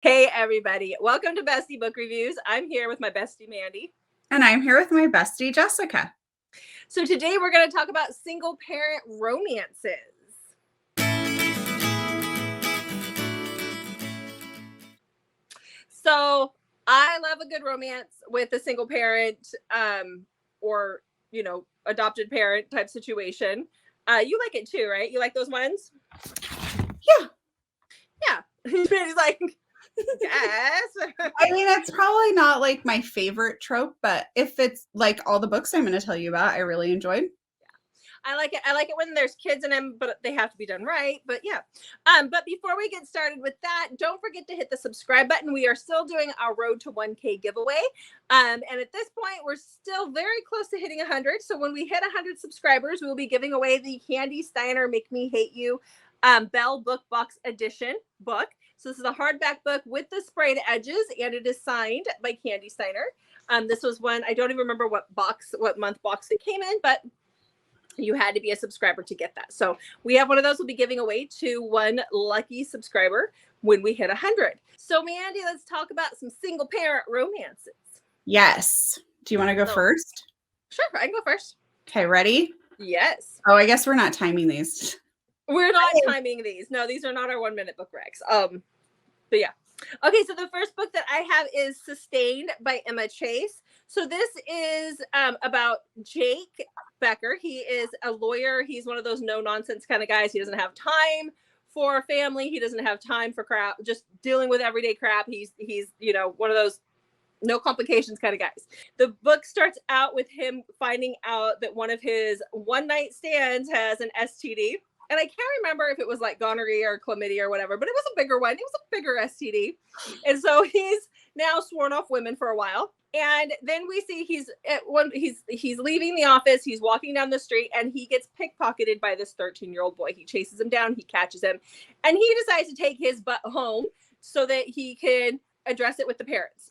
Hey everybody, welcome to Bestie Book Reviews. I'm here with my bestie Mandy. And I'm here with my bestie Jessica. So today we're going to talk about single parent romances. So I love a good romance with a single parent or, adopted parent type situation. You like it too, right? You like those ones? Yeah. He's like, yes. I mean, it's probably not like my favorite trope, but if it's like all the books I'm going to tell you about, I really enjoyed. I like it. I like it when there's kids in them, but they have to be done right. But yeah. But before we get started with that, don't forget to hit the subscribe button. We are still doing our Road to 1K giveaway. And at this point, we're still very close to hitting 100. So when we hit 100 subscribers, we will be giving away the Candy Steiner Make Me Hate You Belle Book Box Edition book. So this is a hardback book with the sprayed edges, and it is signed by Candy Steiner. This was one, I don't even remember what month box it came in, but you had to be a subscriber to get that. So we have one of those we'll be giving away to one lucky subscriber when we hit 100. So Mandy, let's talk about some single parent romances. Yes. Do you want to go first? Sure, I can go first. Okay, ready? Yes. Oh, I guess we're not timing these. We're not timing these. No, these are not our 1 minute book recs. But yeah. Okay, so the first book that I have is Sustained by Emma Chase. So this is about Jake Becker. He is a lawyer. He's one of those no-nonsense kind of guys. He doesn't have time for family. He doesn't have time for crap, just dealing with everyday crap. He's one of those no complications kind of guys. The book starts out with him finding out that one of his one-night stands has an STD. And I can't remember if it was like gonorrhea or chlamydia or whatever, but it was a bigger one. It was a bigger STD. And so he's now sworn off women for a while. And then we see he's leaving the office. He's walking down the street and he gets pickpocketed by this 13-year-old boy. He chases him down. He catches him. And he decides to take his butt home so that he can address it with the parents.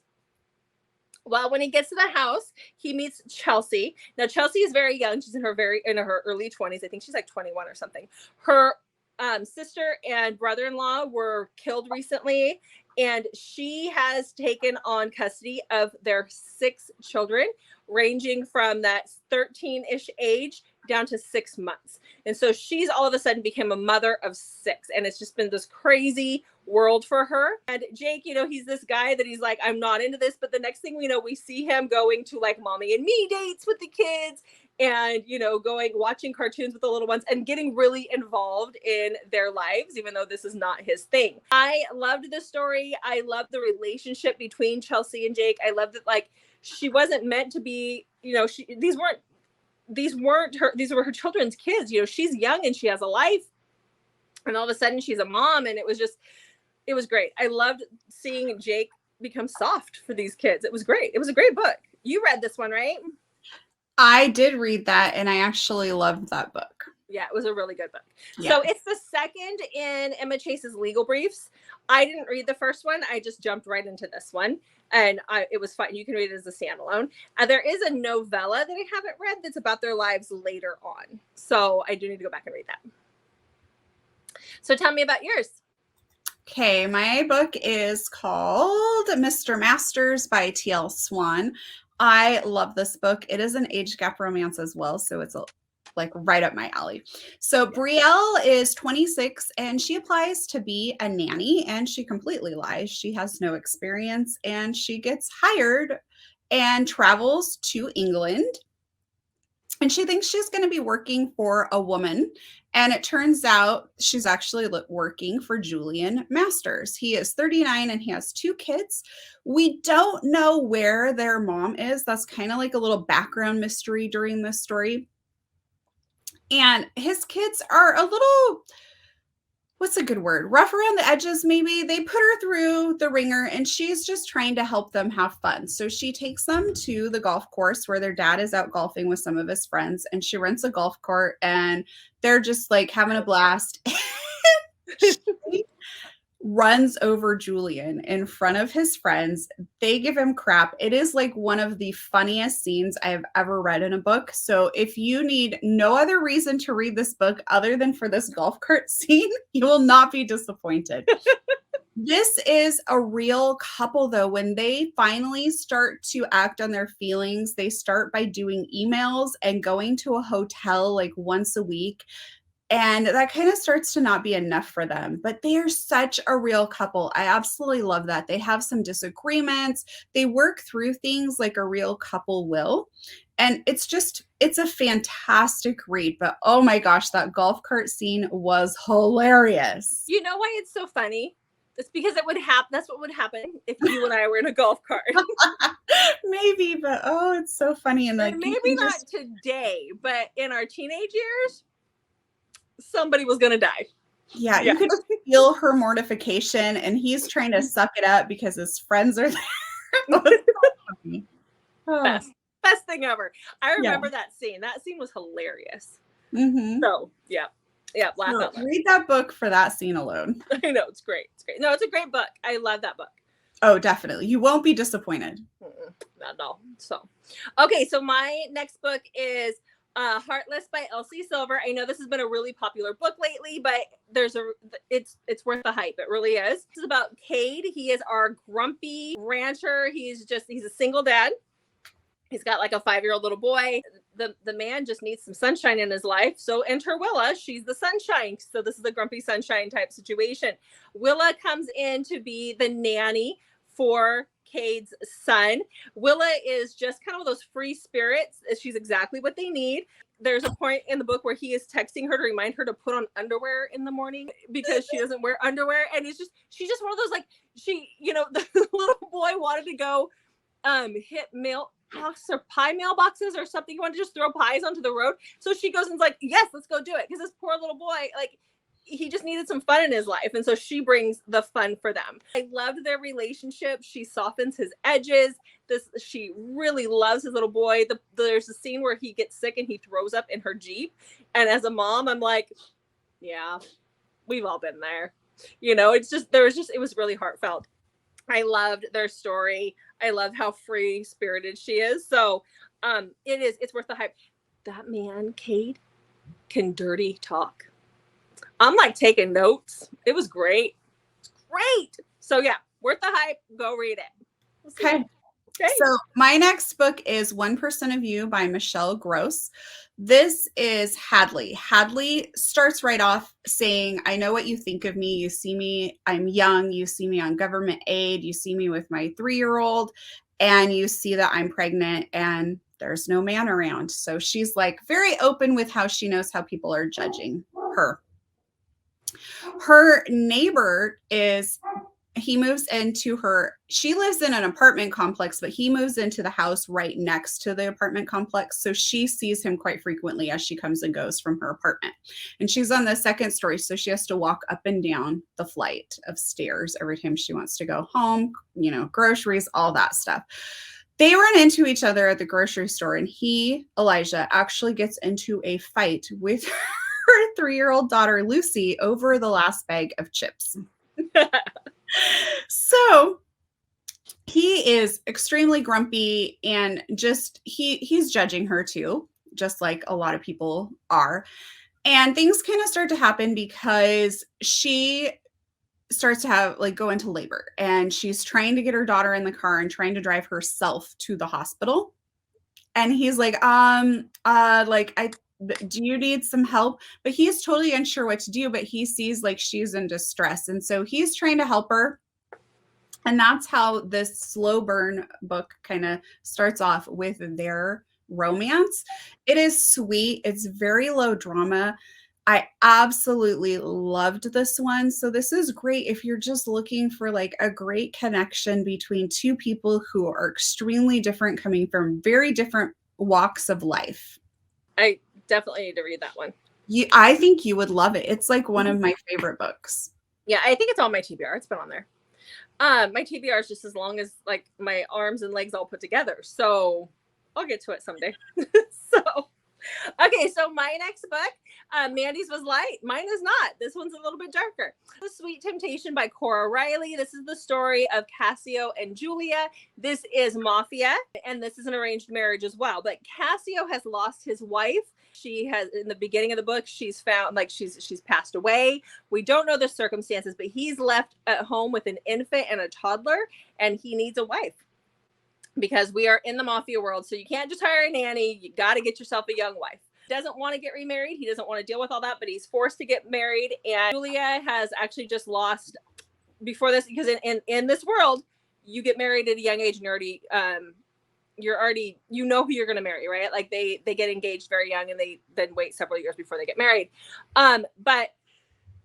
Well, when he gets to the house, he meets Chelsea. Now, Chelsea is very young. She's in her early 20s. I think she's like 21 or something. Her sister and brother-in-law were killed recently, and she has taken on custody of their 6 children, ranging from that 13-ish age down to 6 months. And so she's all of a sudden became a mother of 6, and it's just been this crazy world for her. And Jake, he's this guy that he's like, I'm not into this, but the next thing we know, we see him going to like mommy and me dates with the kids and watching cartoons with the little ones and getting really involved in their lives, even though this is not his thing. I loved the story. I loved the relationship between Chelsea and Jake. I loved that, like, she wasn't meant to be, these were her children's kids. She's young and she has a life, and all of a sudden she's a mom, and it was great. I loved seeing Jake become soft for these kids. It was great. It was a great book. You read this one, right? I did read that, and I actually loved that book. Yeah, it was a really good book. Yeah. So it's the second in Emma Chase's legal briefs. I didn't read the first one. I just jumped right into this one, and it was fun. You can read it as a standalone. There is a novella that I haven't read that's about their lives later on. So I do need to go back and read that. So tell me about yours. Okay, my book is called Mr. Masters by T.L. Swan. I love this book. It is an age gap romance as well, so it's like right up my alley. So Brielle is 26 and she applies to be a nanny, and she completely lies. She has no experience, and she gets hired and travels to England. And she thinks she's going to be working for a woman. And it turns out she's actually working for Julian Masters. He is 39 and he has 2 kids. We don't know where their mom is. That's kind of like a little background mystery during this story. And his kids are a little, what's a good word? Rough around the edges, maybe. They put her through the ringer, and she's just trying to help them have fun. So she takes them to the golf course where their dad is out golfing with some of his friends, and she rents a golf cart, and they're just like having a blast. She runs over Julian in front of his friends. They give him crap. It is like one of the funniest scenes I have ever read in a book. So if you need no other reason to read this book other than for this golf cart scene, you will not be disappointed. This is a real couple, though. When they finally start to act on their feelings, they start by doing emails and going to a hotel like once a week. And that kind of starts to not be enough for them. But they are such a real couple. I absolutely love that. They have some disagreements. They work through things like a real couple will. And it's a fantastic read. But oh my gosh, that golf cart scene was hilarious. You know why it's so funny? It's because it would happen. That's what would happen if you and I were in a golf cart. Maybe, but oh, it's so funny. And like, maybe not today, but in our teenage years, somebody was gonna die. Yeah, you could feel her mortification, and he's trying to suck it up because his friends are there. Best thing ever. I remember that scene. That scene was hilarious. So yeah. Laugh out loud. Read that book for that scene alone. I know, it's great. It's great. No, it's a great book. I love that book. Oh, definitely. You won't be disappointed. Not at all. So, okay. So my next book is Heartless by Elsie Silver. I know this has been a really popular book lately, but it's worth the hype. It really is. This is about Cade. He is our grumpy rancher. He's a single dad. He's got like a 5-year-old little boy. The man just needs some sunshine in his life. So enter Willa. She's the sunshine. So this is a grumpy sunshine type situation. Willa comes in to be the nanny for Cade's son. Willa is just kind of those free spirits. She's exactly what they need. There's a point in the book where he is texting her to remind her to put on underwear in the morning because she doesn't wear underwear. And she's just one of those, like, the little boy wanted to go hit mailbox or pie mailboxes or something. He wanted to just throw pies onto the road. So she goes and's like, yes, let's go do it. Because this poor little boy, like, he just needed some fun in his life. And so she brings the fun for them. I loved their relationship. She softens his edges. She really loves his little boy. There's a scene where he gets sick and he throws up in her Jeep. And as a mom, I'm like, yeah, we've all been there. It was really heartfelt. I loved their story. I love how free spirited she is. So it's worth the hype. That man, Cade, can dirty talk. I'm like taking notes. It was great. It's great. So yeah, worth the hype. Go read it. Okay. So my next book is 1% of You by Michelle Gross. This is Hadley. Hadley starts right off saying, I know what you think of me. You see me, I'm young. You see me on government aid. You see me with my 3-year-old, and you see that I'm pregnant and there's no man around. So she's like very open with how she knows how people are judging her. Her neighbor he moves into she lives in an apartment complex, but he moves into the house right next to the apartment complex. So she sees him quite frequently as she comes and goes from her apartment. And she's on the 2nd story. So she has to walk up and down the flight of stairs every time she wants to go home, groceries, all that stuff. They run into each other at the grocery store, and Elijah, actually gets into a fight with her 3-year-old daughter, Lucy, over the last bag of chips. So he is extremely grumpy, and just he's judging her too, just like a lot of people are. And things kind of start to happen because she starts to go into labor, and she's trying to get her daughter in the car and trying to drive herself to the hospital. And he's like, do you need some help? But he's totally unsure what to do, but he sees like she's in distress. And so he's trying to help her. And that's how this slow burn book kind of starts off with their romance. It is sweet. It's very low drama. I absolutely loved this one. So this is great if you're just looking for like a great connection between two people who are extremely different, coming from very different walks of life. I definitely need to read that one. I think you would love it. It's like one of my favorite books. Yeah, I think it's on my TBR. It's been on there. My TBR is just as long as like my arms and legs all put together. So I'll get to it someday. So Okay, so my next book, Mandy's was light. Mine is not. This one's a little bit darker. The Sweet Temptation by Cora Reilly. This is the story of Cassio and Julia. This is mafia, and this is an arranged marriage as well. But Cassio has lost his wife. She has, in the beginning of the book, she's found, like, she's passed away. We don't know the circumstances, but he's left at home with an infant and a toddler, and he needs a wife. Because we are in the mafia world, so you can't just hire a nanny. You got to get yourself a young wife. He doesn't want to get remarried. He doesn't want to deal with all that, but he's forced to get married. And Julia has actually just lost before this, because in this world, you get married at a young age, and you're already you know who you're going to marry, right? Like they get engaged very young, and they then wait several years before they get married. But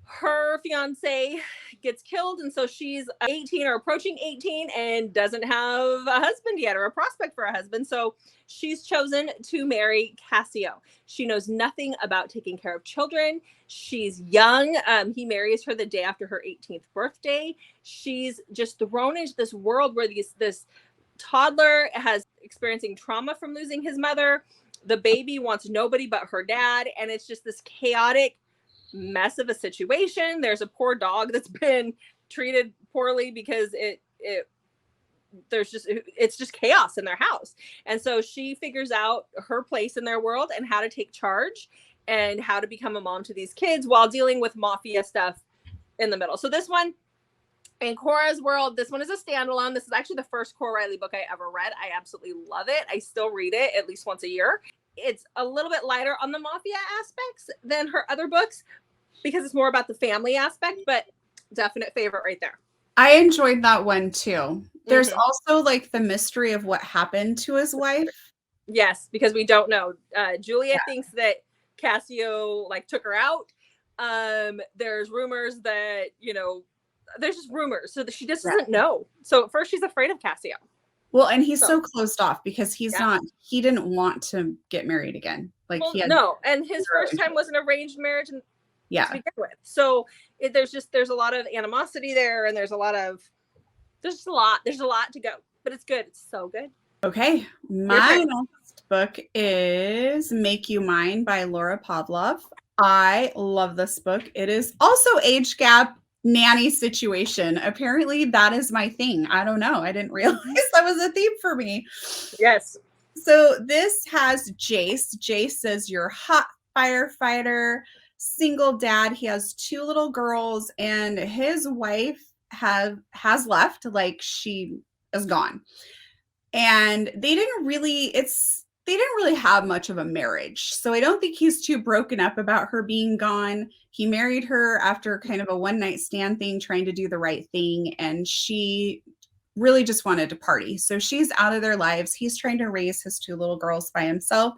her fiance gets killed, and so she's 18 or approaching 18 and doesn't have a husband yet, or a prospect for a husband. So she's chosen to marry Cassio. She knows nothing about taking care of children. She's young. He marries her the day after her 18th birthday. She's just thrown into this world where this toddler has experiencing trauma from losing his mother. The baby wants nobody but her dad, and it's just this chaotic mess of a situation. There's a poor dog that's been treated poorly because it's just chaos in their house. And so she figures out her place in their world and how to take charge and how to become a mom to these kids while dealing with mafia stuff in the middle. So this one, in Cora's world, this one is a standalone. This is actually the first Cora Reilly book I ever read. I absolutely love it. I still read it at least once a year. It's a little bit lighter on the mafia aspects than her other books, because it's more about the family aspect, but definite favorite right there. I enjoyed that one too. There's also like the mystery of what happened to his wife. Yes, because we don't know. Julia thinks that Cassio like took her out. There's rumors that, there's just rumors. So that she just doesn't know. So at first she's afraid of Cassio. Well, and he's so closed off because he didn't want to get married again. Like and his first time was an arranged marriage. And to begin with. So there's a lot of animosity there, and there's a lot to go, but it's good. It's so good. Okay. My next book is Make You Mine by Laura Pavlov. I love this book. It is also age gap nanny situation. Apparently that is my thing. I don't know. I didn't realize that was a theme for me. Yes. So this has Jace. Jace is your hot firefighter, single dad. He has 2 little girls, and his wife has left, like she is gone. And they didn't really have much of a marriage. So I don't think he's too broken up about her being gone. He married her after kind of a one-night stand thing, trying to do the right thing, and she really just wanted to party. So she's out of their lives. He's trying to raise his 2 little girls by himself.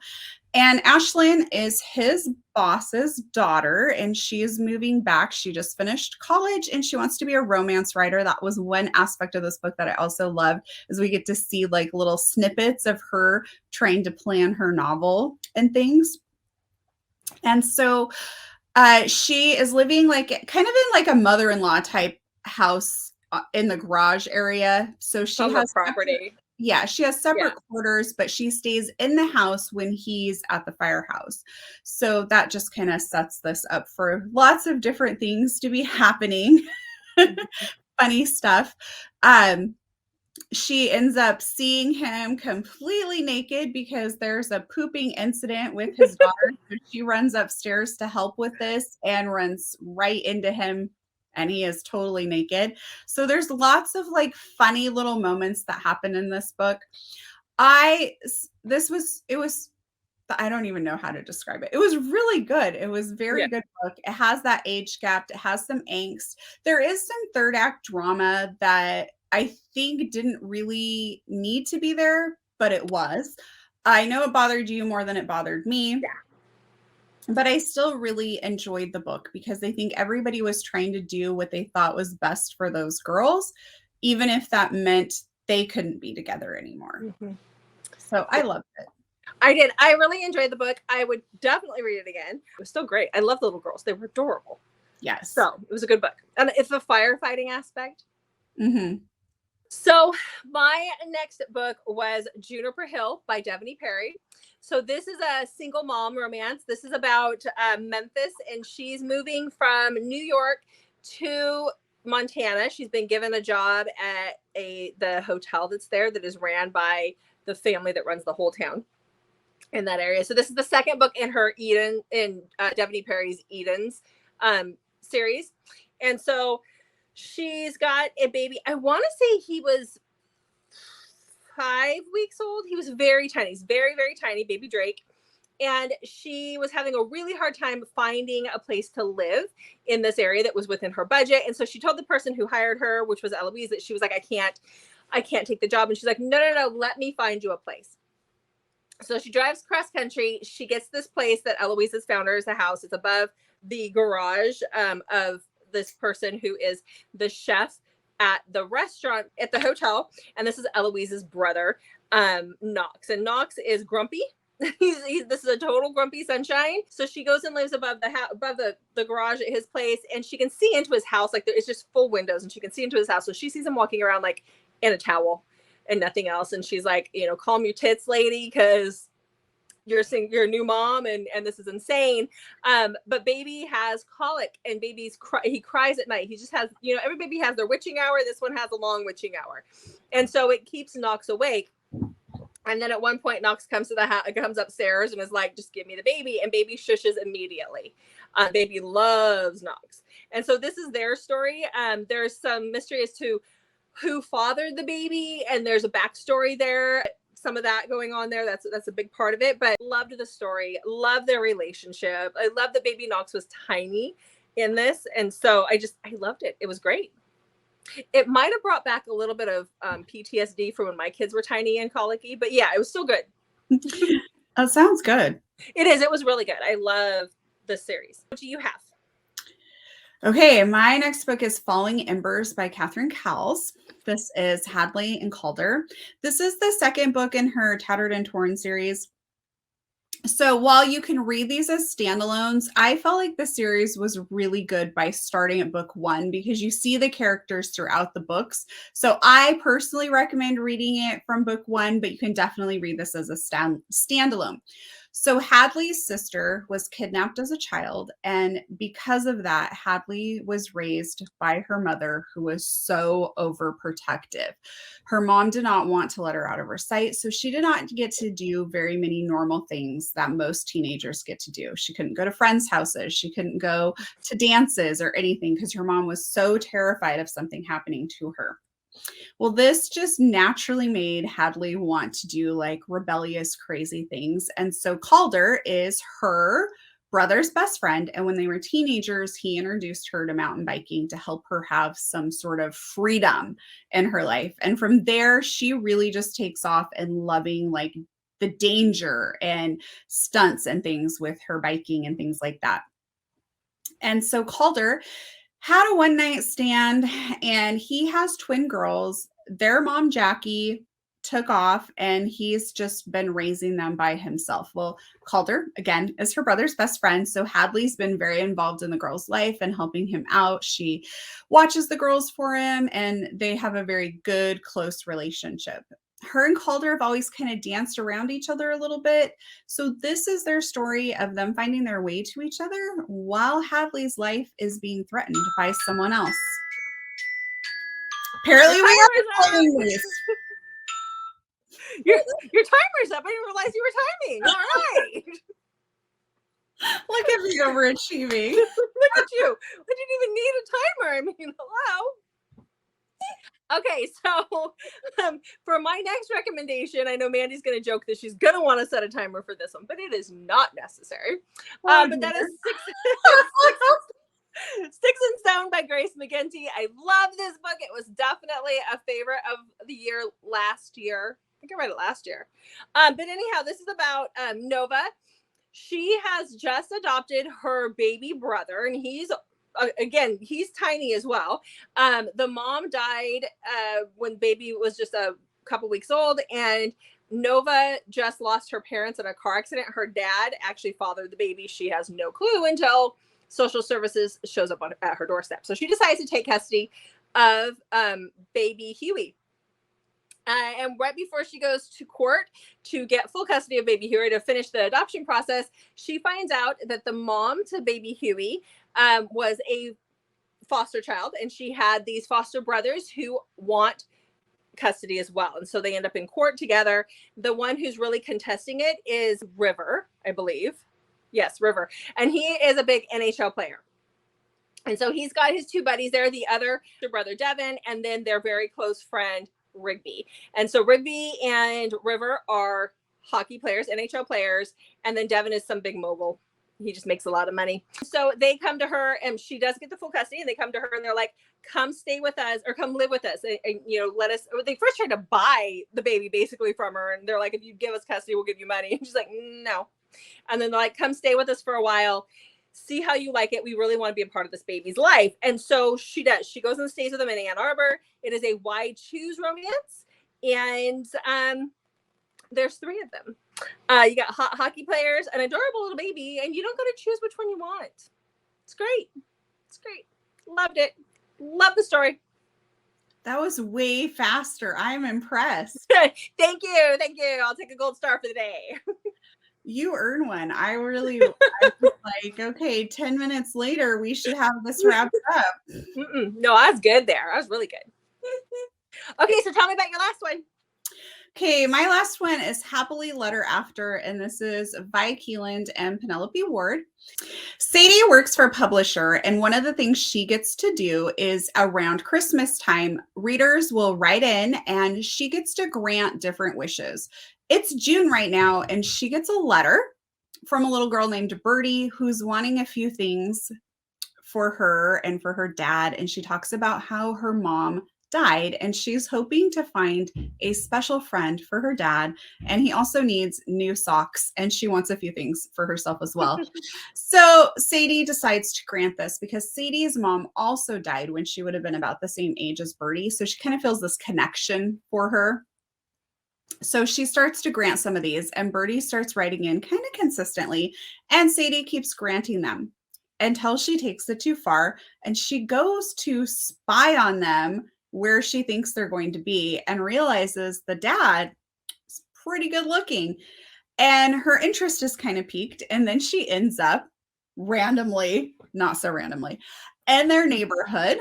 And Ashlyn is his boss's daughter, and she is moving back. She just finished college, and she wants to be a romance writer. That was one aspect of this book that I also loved, is we get to see like little snippets of her trying to plan her novel and things. And so she is living like kind of in like a mother-in-law type house in the garage area. So she has property. She has separate quarters, but she stays in the house when he's at the firehouse. So that just kind of sets this up for lots of different things to be happening. Funny stuff. She ends up seeing him completely naked because there's a pooping incident with his daughter. So she runs upstairs to help with this and runs right into him, and he is totally naked. So there's lots of like funny little moments that happen in this book. I don't even know how to describe it. It was really good. It was very good book. It has that age gap. It has some angst. There is some third act drama that I think didn't really need to be there, but it was. I know it bothered you more than it bothered me. Yeah. But I still really enjoyed the book because I think everybody was trying to do what they thought was best for those girls, even if that meant they couldn't be together anymore. So I loved it. I did. I really enjoyed the book. I would definitely read it again. It was still great. I love the little girls. They were adorable. Yes. So it was a good book. And it's the firefighting aspect. So my next book was Juniper Hill by Devney Perry. So this is a single mom romance. This is about Memphis, and she's moving from New York to Montana. She's been given a job at the hotel that's there that is ran by the family that runs the whole town in that area. So this is the second book in her Devney Perry's Eden's series. And so she's got a baby. I want to say he was 5 weeks old. He was very tiny. He's very, very tiny, baby Drake. And she was having a really hard time finding a place to live in this area that was within her budget. And so she told the person who hired her, which was Eloise, that she was like, I can't take the job. And she's like, no, let me find you a place. So she drives cross country. She gets this place that Eloise has found her as a house. It's above the garage of this person who is the chef at the restaurant at the hotel. And this is Eloise's brother, Knox. And Knox is grumpy. This is a total grumpy sunshine. So she goes and lives above the garage at his place, and she can see into his house. Like it's just full windows, and she can see into his house. So she sees him walking around like in a towel and nothing else. And she's like, calm your tits, lady, because you're a new mom, and this is insane. But baby has colic, and he cries at night. He just has, every baby has their witching hour. This one has a long witching hour. And so it keeps Knox awake. And then at one point, Knox comes comes upstairs and is like, just give me the baby. And baby shushes immediately. Baby loves Knox. And so this is their story. There's some mystery as to who fathered the baby, and there's a backstory there. Some of that going on there. That's a big part of it. But loved the story. Loved their relationship. I love that baby Knox was tiny in this. And so I loved it. It was great. It might have brought back a little bit of PTSD from when my kids were tiny and colicky, but yeah, it was still good. That sounds good. It is. It was really good. I love this series. What do you have? Okay, my next book is Falling Embers by Catherine Cowles. This is Hadley and Calder. This is the second book in her Tattered and Torn series. So while you can read these as standalones, I felt like the series was really good by starting at book 1 because you see the characters throughout the books. So I personally recommend reading it from book 1, but you can definitely read this as a standalone. So Hadley's sister was kidnapped as a child, and because of that, Hadley was raised by her mother, who was so overprotective. Her mom did not want to let her out of her sight, so she did not get to do very many normal things that most teenagers get to do. She couldn't go to friends' houses. She couldn't go to dances or anything because her mom was so terrified of something happening to her. Well, this just naturally made Hadley want to do like rebellious, crazy things. And so Calder is her brother's best friend. And when they were teenagers, he introduced her to mountain biking to help her have some sort of freedom in her life. And from there, she really just takes off and loving like the danger and stunts and things with her biking and things like that. And so Calder had a one-night stand, and he has twin girls. Their mom, Jackie, took off, and he's just been raising them by himself. Well, Calder, again, is her brother's best friend, so Hadley's been very involved in the girl's life and helping him out. She watches the girls for him, and they have a very good, close relationship. Her and Calder have always kind of danced around each other a little bit. So this is their story of them finding their way to each other while Hadley's life is being threatened by someone else. Apparently we are following this. Your timer's up. I didn't realize you were timing. All right. Look at me overachieving. Look at you. I didn't even need a timer. I mean, hello. Okay, so for my next recommendation, I know Mandy's going to joke that she's going to want to set a timer for this one, but it is not necessary. But that is Sticks and Stone by Grace McGinty. I love this book. It was definitely a favorite of the year last year. I think I read it last year. But anyhow, this is about Nova. She has just adopted her baby brother, and he's tiny as well. The mom died when baby was just a couple weeks old, and Nova just lost her parents in a car accident. Her dad actually fathered the baby. She has no clue until social services shows up at her doorstep. So she decides to take custody of baby Huey. And right before she goes to court to get full custody of baby Huey to finish the adoption process, she finds out that the mom to baby Huey was a foster child, and she had these foster brothers who want custody as well. And so they end up in court together. The one who's really contesting it is River, I believe. Yes, River. And he is a big NHL player. And so he's got his two buddies there, the other brother Devin, and then their very close friend Rigby. And so Rigby and River are hockey players, NHL players, and then Devin is some big mogul. He just makes a lot of money. So they come to her, and she does get the full custody, and they come to her and they're like, come stay with us or come live with us. And you know, let us, they first tried to buy the baby basically from her. And they're like, if you give us custody, we'll give you money. And she's like, no. And then they're like, come stay with us for a while. See how you like it. We really want to be a part of this baby's life. And so she does. She goes and stays with them in Ann Arbor. It is a wide choose romance. And there's 3 of them. You got hockey players, an adorable little baby, and you don't got to choose which one you want. It's great. It's great. Loved it. Love the story. That was way faster. I'm impressed. Thank you. Thank you. I'll take a gold star for the day. You earn one. I was like, okay, 10 minutes later, we should have this wrapped up. No, I was good there. I was really good. Okay, so tell me about your last one. Okay, my last one is Happily Letter After, and this is by Keelad and Penelope Ward. Sadie works for a publisher, and one of the things she gets to do is around Christmas time, readers will write in, and she gets to grant different wishes. It's June right now, and she gets a letter from a little girl named Birdie who's wanting a few things for her and for her dad, and she talks about how her mom died, and she's hoping to find a special friend for her dad, and he also needs new socks, and she wants a few things for herself as well. So Sadie decides to grant this because Sadie's mom also died when she would have been about the same age as Birdie, so she kind of feels this connection for her. So she starts to grant some of these, and Birdie starts writing in kind of consistently, and Sadie keeps granting them until she takes it too far, and she goes to spy on them where she thinks they're going to be and realizes the dad is pretty good looking, and her interest is kind of piqued. And then she ends up randomly, not so randomly, in their neighborhood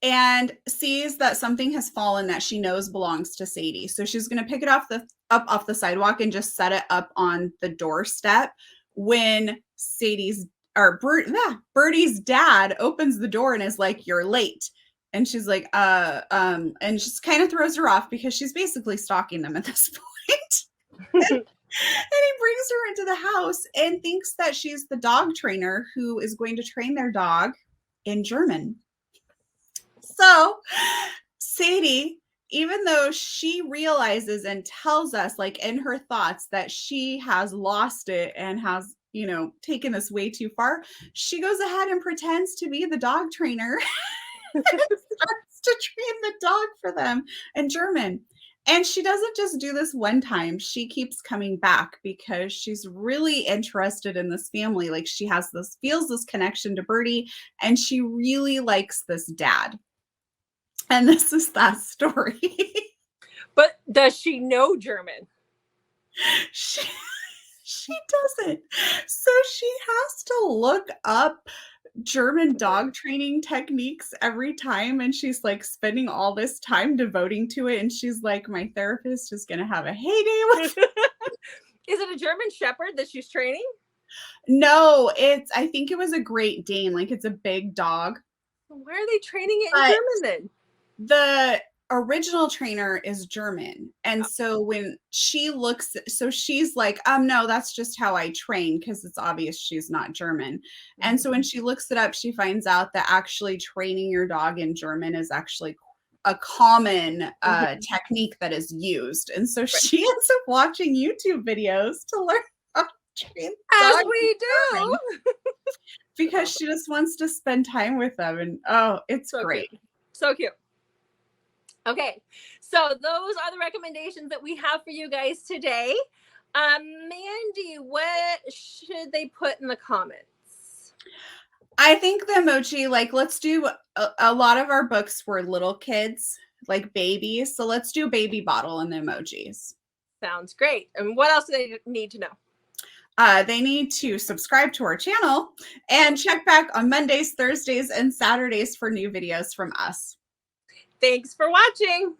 and sees that something has fallen that she knows belongs to Sadie. So she's going to pick it off the sidewalk and just set it up on the doorstep when Birdie's dad opens the door and is like, "You're late." And she's like, and just kind of throws her off because she's basically stalking them at this point. And he brings her into the house and thinks that she's the dog trainer who is going to train their dog in German. So Sadie, even though she realizes and tells us, like in her thoughts, that she has lost it and has, taken this way too far, she goes ahead and pretends to be the dog trainer. And starts to train the dog for them in German. And she doesn't just do this one time. She keeps coming back because she's really interested in this family. Like she feels this connection to Birdie, and she really likes this dad. And this is that story. But does she know German? She doesn't. So she has to look up German dog training techniques every time, and she's like spending all this time devoting to it, and she's like, my therapist is gonna have a heyday with it. Is it a German Shepherd that she's training? No, I think it was a Great Dane. Like it's a big dog. Why are they training it in German then? The original trainer is German, and so when she looks, so she's like, no, that's just how I train, because it's obvious she's not German. And so when she looks it up, she finds out that actually training your dog in German is actually a common technique that is used. And so she ends up watching YouTube videos to learn how to train as dogs we do, because she just wants to spend time with them. And it's so great. Cute. So cute. Okay, so those are the recommendations that we have for you guys today. Mandy, what should they put in the comments? I think the emoji, like, let's do a lot of our books were little kids, like babies. So let's do baby bottle and the emojis. Sounds great. And what else do they need to know? They need to subscribe to our channel and check back on Mondays, Thursdays, and Saturdays for new videos from us. Thanks for watching.